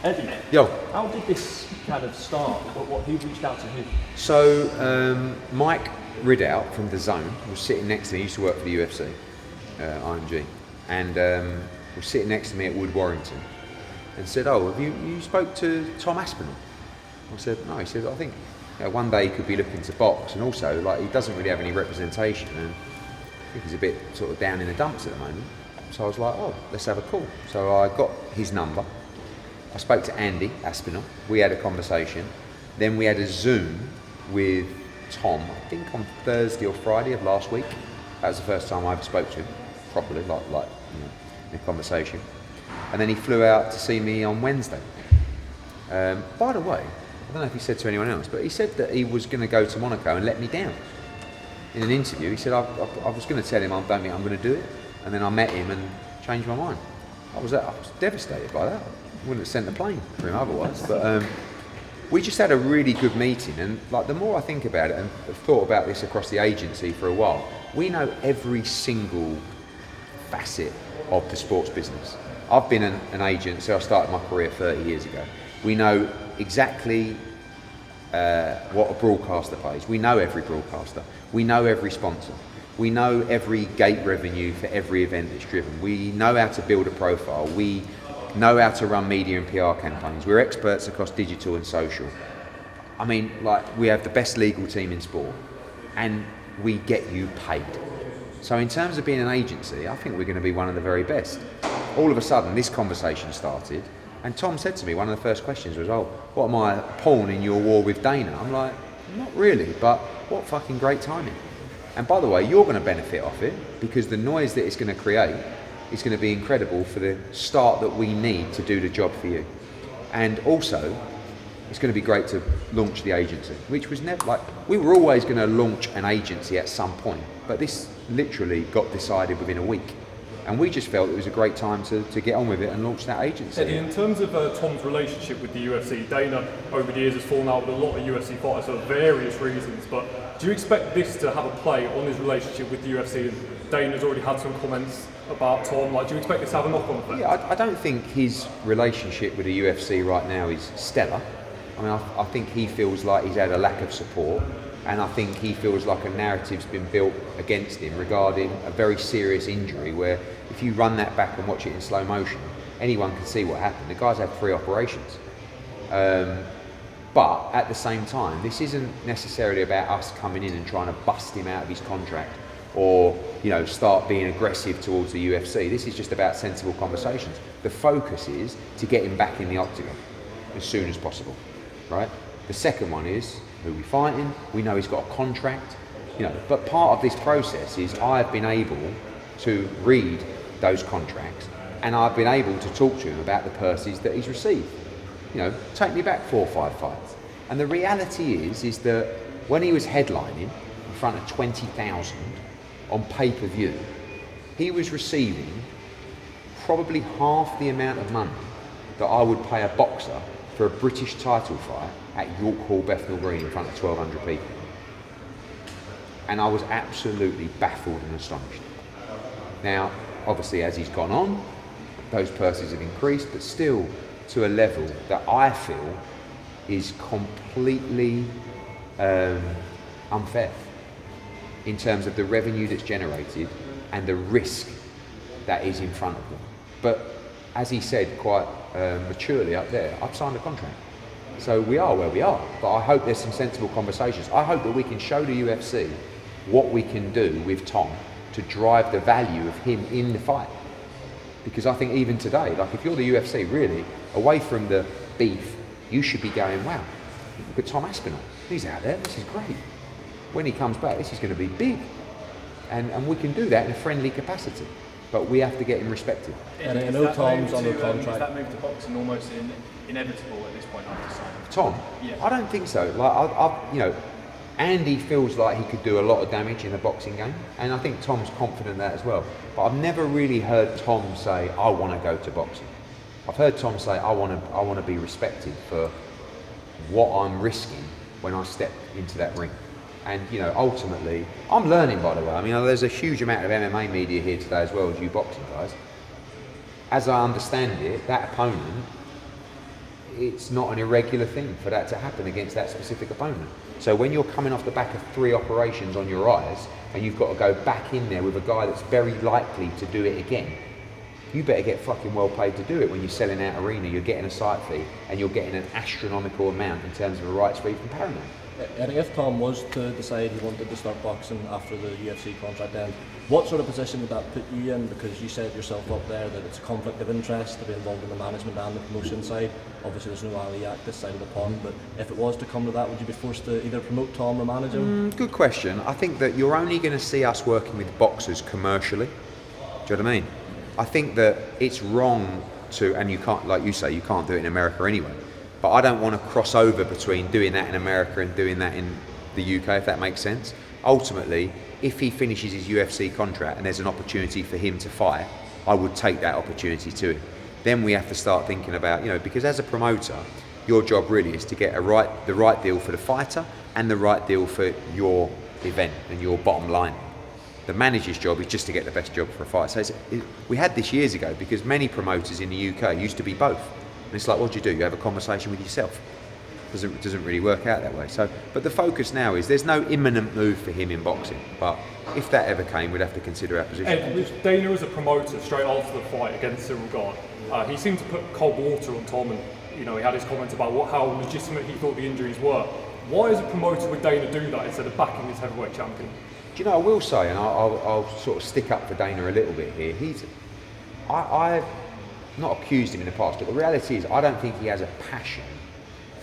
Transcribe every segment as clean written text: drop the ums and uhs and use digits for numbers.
Eddie, Yo. how did this kind of start? Who reached out to who? So Mike Ridout from The Zone was sitting next to me. He used to work for the UFC, IMG, and was sitting next to me at Wood Warrington, and said, "Oh, have you spoke to Tom Aspinall?" I said, "No." He said, "I think one day he could be looking to box, and also like he doesn't really have any representation, and I think he's a bit sort of down in the dumps at the moment." So I was like, "Oh, let's have a call." So I got his number. I spoke to Andy Aspinall. We had a conversation. Then we had a Zoom with Tom, I think on Thursday or Friday of last week. That was the first time I ever spoke to him properly, like in a conversation. And then he flew out to see me on Wednesday. By the way, I don't know if he said to anyone else, but he said that he was going to go to Monaco and let me down. In an interview, he said, I was going to tell him I'm going to do it. And then I met him and changed my mind. I was devastated by that. I wouldn't have sent the plane for him otherwise. But we just had a really good meeting. And like the more I think about it and I've thought about this across the agency for a while, we know every single facet of the sports business. I've been an agent, so I started my career 30 years ago. We know exactly what a broadcaster pays. We know every broadcaster. We know every sponsor. We know every gate revenue for every event that's driven. We know how to build a profile. We know how to run media and PR campaigns. We're experts across digital and social. I mean, like, we have the best legal team in sport, and we get you paid. So in terms of being an agency, I think we're going to be one of the very best. All of a sudden, this conversation started, and Tom said to me, one of the first questions was, "Oh, what am I, a pawn in your war with Dana?" I'm like, "Not really, but what fucking great timing." And by the way, you're going to benefit off it, because the noise that it's going to create is going to be incredible for the start that we need to do the job for you. And also, it's going to be great to launch the agency, which was never, like, we were always going to launch an agency at some point, but this literally got decided within a week. And we just felt it was a great time to get on with it and launch that agency. Eddie, in terms of Tom's relationship with the UFC, Dana over the years has fallen out with a lot of UFC fighters for various reasons, but do you expect this to have a play on his relationship with the UFC? And Dana's already had some comments about Tom. Like, do you expect this to have a knock-on effect? Yeah, I don't think his relationship with the UFC right now is stellar. I mean, I think he feels like he's had a lack of support, and I think he feels like a narrative's been built against him regarding a very serious injury where if you run that back and watch it in slow motion, anyone can see what happened. The guy's had 3 operations. But at the same time, this isn't necessarily about us coming in and trying to bust him out of his contract or, start being aggressive towards the UFC. This is just about sensible conversations. The focus is to get him back in the octagon as soon as possible, right? The second one is, who we fighting? We know he's got a contract, but part of this process is I've been able to read those contracts and I've been able to talk to him about the purses that he's received. Take me back 4 or 5 fights. And the reality is that when he was headlining in front of 20,000 on pay-per-view, he was receiving probably half the amount of money that I would pay a boxer for a British title fight at York Hall, Bethnal Green in front of 1,200 people. And I was absolutely baffled and astonished. Now, obviously, as he's gone on, those purses have increased, but still to a level that I feel is completely unfair in terms of the revenue that's generated and the risk that is in front of them. But as he said quite maturely up there, I've signed a contract. So we are where we are, but I hope there's some sensible conversations. I hope that we can show the UFC what we can do with Tom to drive the value of him in the fight. Because I think even today, like, if you're the UFC, really, away from the beef, you should be going, wow, look at Tom Aspinall. He's out there, this is great. When he comes back, this is going to be big. And we can do that in a friendly capacity. But we have to get him respected. And I know Tom's on the contract. Is that move to boxing almost inevitable at this point after signing? Tom? Yeah. I don't think so. Like, Andy feels like he could do a lot of damage in a boxing game, and I think Tom's confident in that as well. But I've never really heard Tom say, "I want to go to boxing." I've heard Tom say, "I want to be respected for what I'm risking when I step into that ring." And ultimately, I'm learning, by the way. I mean, there's a huge amount of MMA media here today as well as you boxing guys. As I understand it, that opponent it's not an irregular thing for that to happen against that specific opponent. So when you're coming off the back of 3 operations on your eyes and you've got to go back in there with a guy that's very likely to do it again, you better get fucking well paid to do it. When you're selling out arena, you're getting a site fee and you're getting an astronomical amount in terms of a rights fee from Paramount. And if Tom was to decide he wanted to start boxing after the UFC contract end, what sort of position would that put you in? Because you said yourself up there that it's a conflict of interest to be involved in the management and the promotion side. Obviously there's no Ali Act this side of the pond, but if it was to come to that, would you be forced to either promote Tom or manage him? Good question. I think that you're only going to see us working with boxers commercially. Do you know what I mean? I think that it's wrong to, and you can't, like you say, you can't do it in America anyway. But I don't want to cross over between doing that in America and doing that in the UK, if that makes sense. Ultimately, if he finishes his UFC contract and there's an opportunity for him to fight, I would take that opportunity to him. Then we have to start thinking about, because as a promoter, your job really is to get the right deal for the fighter and the right deal for your event and your bottom line. The manager's job is just to get the best job for a fight. So we had this years ago because many promoters in the UK used to be both. And it's like, what do? You have a conversation with yourself. Doesn't really work out that way. So, but the focus now is there's no imminent move for him in boxing. But if that ever came, we'd have to consider our position. Ed, with Dana as a promoter straight after the fight against Cyril Gane, he seemed to put cold water on Tom, and he had his comments about how legitimate he thought the injuries were. Why, as a promoter, would Dana do that instead of backing his heavyweight champion? Do you know, I will say, and I'll sort of stick up for Dana a little bit here. I've not accused him in the past, but the reality is I don't think he has a passion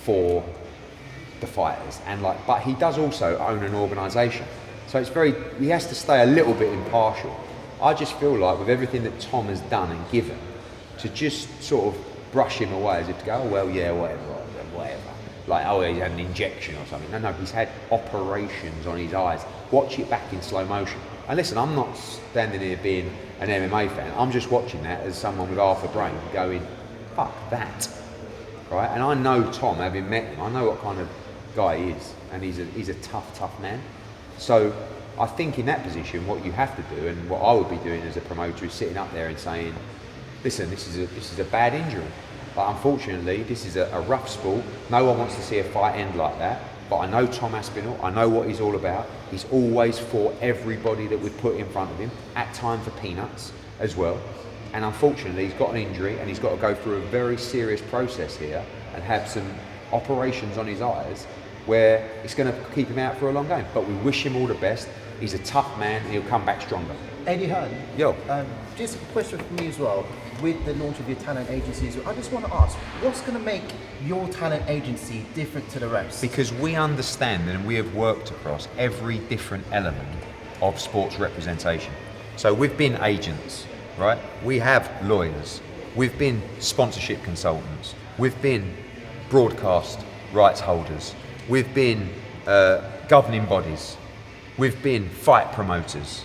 for the fighters, but he does also own an organisation. So he has to stay a little bit impartial. I just feel like with everything that Tom has done and given, to just sort of brush him away as if to go, oh well, yeah, whatever. Like, oh, he's had an injection or something. No, he's had operations on his eyes. Watch it back in slow motion. And listen, I'm not standing here being an MMA fan. I'm just watching that as someone with half a brain going, fuck that. Right? And I know Tom, having met him, I know what kind of guy he is. And he's a tough man. So I think in that position, what you have to do, and what I would be doing as a promoter, is sitting up there and saying, listen, this is a bad injury. But unfortunately, this is a rough sport. No one wants to see a fight end like that. But I know Tom Aspinall. I know what he's all about. He's always fought everybody that we've put in front of him, at time for peanuts as well. And unfortunately, he's got an injury and he's got to go through a very serious process here and have some operations on his eyes where it's going to keep him out for a long game. But we wish him all the best. He's a tough man and he'll come back stronger. Eddie Hearn, Yo. Just a question for me as well. With the launch of your talent agencies, I just want to ask, what's going to make your talent agency different to the rest? Because we understand and we have worked across every different element of sports representation. So we've been agents, right? We have lawyers. We've been sponsorship consultants. We've been broadcast rights holders. We've been governing bodies. We've been fight promoters.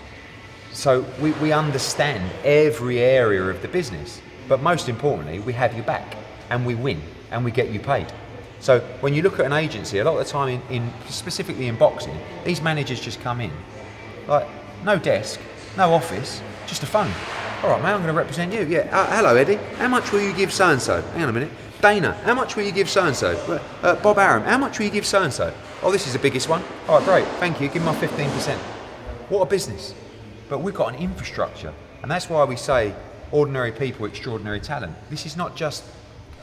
So we understand every area of the business, but most importantly, we have you back and we win and we get you paid. So when you look at an agency, a lot of the time, specifically in boxing, these managers just come in, like no desk, no office, just a phone. All right, mate, I'm going to represent you. Yeah, hello, Eddie. How much will you give so-and-so? Hang on a minute. Dana, how much will you give so-and-so? Bob Arum, how much will you give so-and-so? Oh, this is the biggest one. All right, great, thank you. Give me my 15%. What a business. But we've got an infrastructure, and that's why we say ordinary people, extraordinary talent. This is not just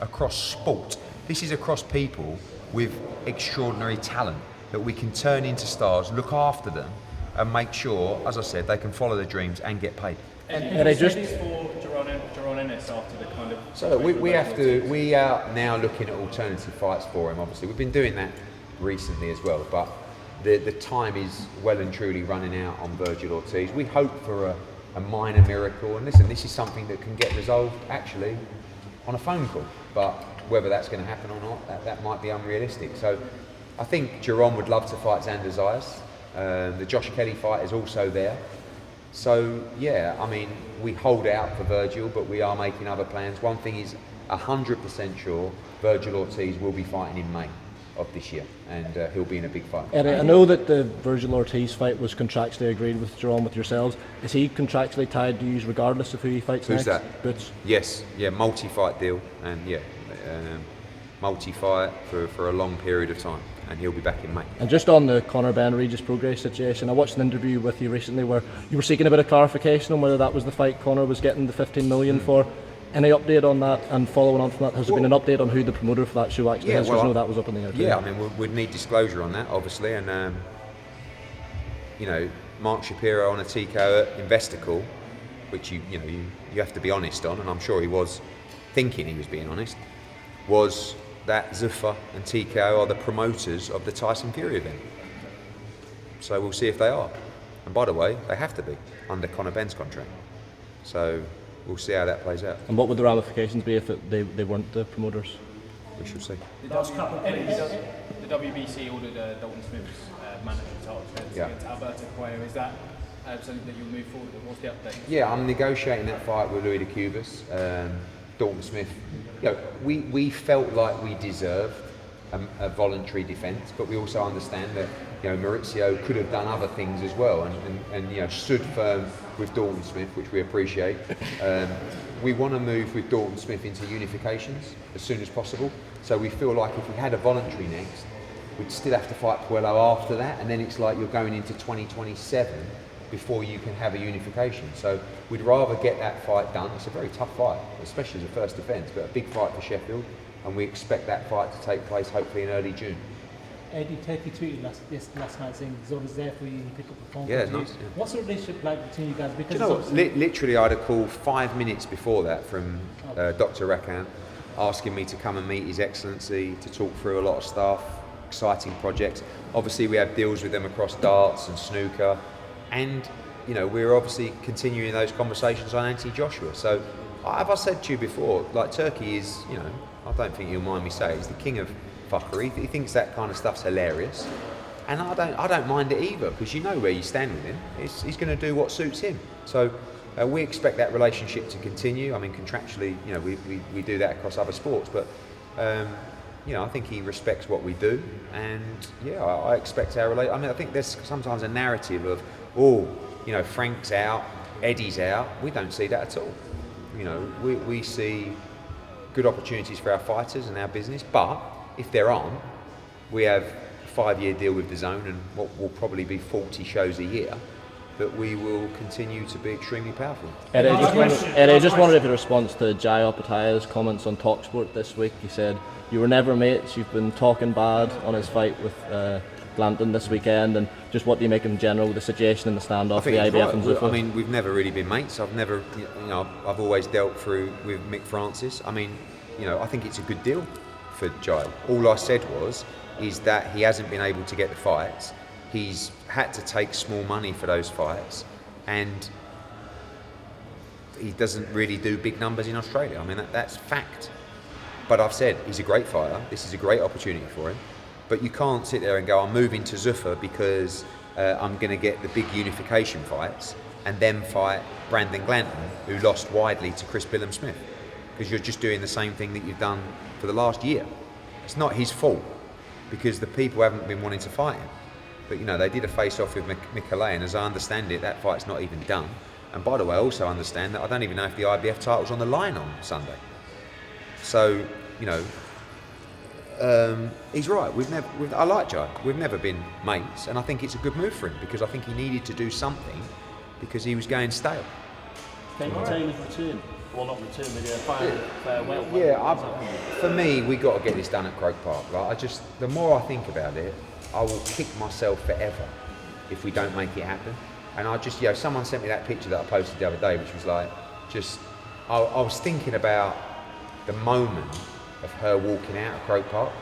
across sport. This is across people with extraordinary talent that we can turn into stars, look after them, and make sure, as I said, they can follow their dreams and get paid. And I just for Jaron Ennis after the kind of. So we are now looking at alternative fights for him. Obviously, we've been doing that recently as well, but the time is well and truly running out on Virgil Ortiz. We hope for a minor miracle, and listen, this is something that can get resolved actually on a phone call, but whether that's going to happen or not, that might be unrealistic. So I think Jaron would love to fight Xander Zayas. The Josh Kelly fight is also there. So yeah, I mean, we hold out for Virgil, but we are making other plans. One thing is 100% sure, Virgil Ortiz will be fighting in May of this year, and he'll be in a big fight. Eddie, I know that the Virgil Ortiz fight was contractually agreed with Jaron, with yourselves. Is he contractually tied to you regardless of who he fights Who's next? that? Boots? Yes, yeah, multi-fight deal, and yeah, multi-fight for a long period of time, and he'll be back in May. And just on the Conor Benn Regis Progress situation, I watched an interview with you recently where you were seeking a bit of clarification on whether that was the fight Conor was getting the 15 million for. Any update on that? And following on from that, has there been an update on who the promoter for that show actually is? Because I know that was up in the air too. Yeah, I mean, we'd need disclosure on that, obviously, and you know, Mark Shapiro on a TKO investor call, which you have to be honest on, and I'm sure he was thinking he was being honest, was that Zuffa and TKO are the promoters of the Tyson Fury event. So we'll see if they are. And by the way, they have to be under Conor Benn's contract. So we'll see how that plays out. And what would the ramifications be if they weren't the promoters? We shall see. The WBC ordered Dalton Smith's manager title against Alberto Cuellar. Is that something that you'll move forward with? What's the update? Yeah, I'm negotiating that fight with Louis de Cubas. Dalton Smith, we felt like we deserved a voluntary defence, but we also understand that Maurizio could have done other things as well, and stood firm with Dalton Smith, which we appreciate. We want to move with Dalton Smith into unifications as soon as possible. So we feel like if we had a voluntary next, we'd still have to fight Puello after that, and then it's like you're going into 2027 before you can have a unification. So we'd rather get that fight done. It's a very tough fight, especially as a first defence, but a big fight for Sheffield, and we expect that fight to take place hopefully in early June. Eddie Turkey tweeted last night saying he's always there for you, you pick up the phone. Yeah, nice. Yeah. What's the relationship like between you guys? Because Do you know what? Literally, I had a call 5 minutes before that from Dr. Rakan asking me to come and meet His Excellency to talk through a lot of stuff, exciting projects. Obviously, we have deals with them across darts and snooker. And, we're obviously continuing those conversations on Anthony Joshua. So, have I said to you before, like Turkey is, I don't think you'll mind me saying, he's the king of fuckery. He thinks that kind of stuff's hilarious. And I don't mind it either, because you know where you stand with him. He's going to do what suits him. So, we expect that relationship to continue. I mean, contractually, we do that across other sports, but I think he respects what we do, and I expect our relationship. I mean, I think there's sometimes a narrative of, Frank's out, Eddie's out. We don't see that at all. We see good opportunities for our fighters and our business, but if there aren't, we have a 5-year deal with DAZN and what will probably be 40 shows a year, that we will continue to be extremely powerful. Eddie, I just wondered if your response to Jai Opataya's comments on TalkSport this week. He said, you were never mates, you've been talking bad on his fight with Glanton this weekend, and just what do you make in general with the situation in the standoff, the IBF and so forth? I mean, we've never really been mates. I've always dealt through with Mick Francis. I mean, I think it's a good deal for Jai. All I said is that he hasn't been able to get the fights. He's had to take small money for those fights, and he doesn't really do big numbers in Australia. I mean, that's fact. But I've said he's a great fighter. This is a great opportunity for him. But you can't sit there and go, I'm moving to Zuffa because I'm going to get the big unification fights and then fight Brandon Glanton, who lost widely to Chris Billum-Smith. Because you're just doing the same thing that you've done for the last year. It's not his fault, because the people haven't been wanting to fight him. But they did a face-off with Michele, and as I understand it, that fight's not even done. And by the way, I also understand that I don't even know if the IBF title's on the line on Sunday. So, he's right. I like Jai. We've never been mates, and I think it's a good move for him, because I think he needed to do something because he was going stale. Can you tell his return? Well, not return, maybe a final farewell. Yeah, for me, we got to get this done at Croke Park. The more I think about it, I will kick myself forever if we don't make it happen. And someone sent me that picture that I posted the other day, which was like, I was thinking about the moment of her walking out of Croke Park,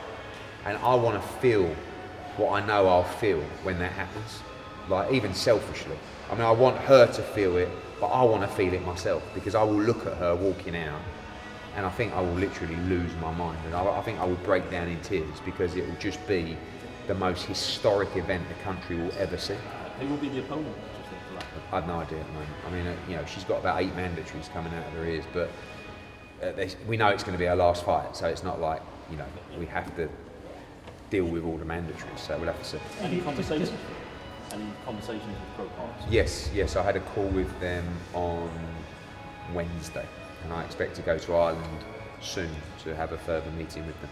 and I want to feel what I know I'll feel when that happens, like even selfishly. I mean, I want her to feel it, but I want to feel it myself, because I will look at her walking out and I think I will literally lose my mind, and I think I will break down in tears, because it will just be the most historic event the country will ever see. Who will be the opponent? I have no idea at the moment. I mean, she's got about 8 mandatories coming out of her ears, but we know it's going to be our last fight, so it's not like we have to deal with all the mandatories. So we'll have to see. Any conversations with Croke Park? Yes, I had a call with them on Wednesday, and I expect to go to Ireland soon to have a further meeting with them.